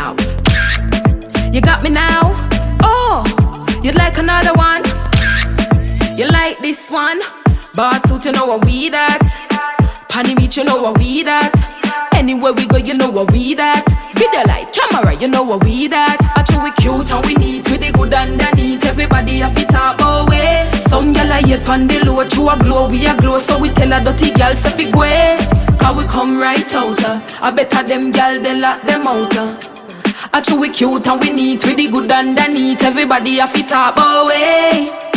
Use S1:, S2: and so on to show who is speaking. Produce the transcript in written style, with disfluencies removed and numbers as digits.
S1: out. You got me now? Oh, you'd like another one? You like this one? Bar suit, you know what we that. Panny beach, you know what we that. Anywhere we go, you know what we that. Video light, camera, you know what we that. Actually we cute and we neat, with the good underneath. Everybody have it up away. Some gyal a hate pon the low, through a glow, we a glow. So we tell a dirty gyal say fi go away. Cause we come right out. I better them gyal, they lock them out. Actually we cute and we neat, with the good underneath. Everybody have it up away.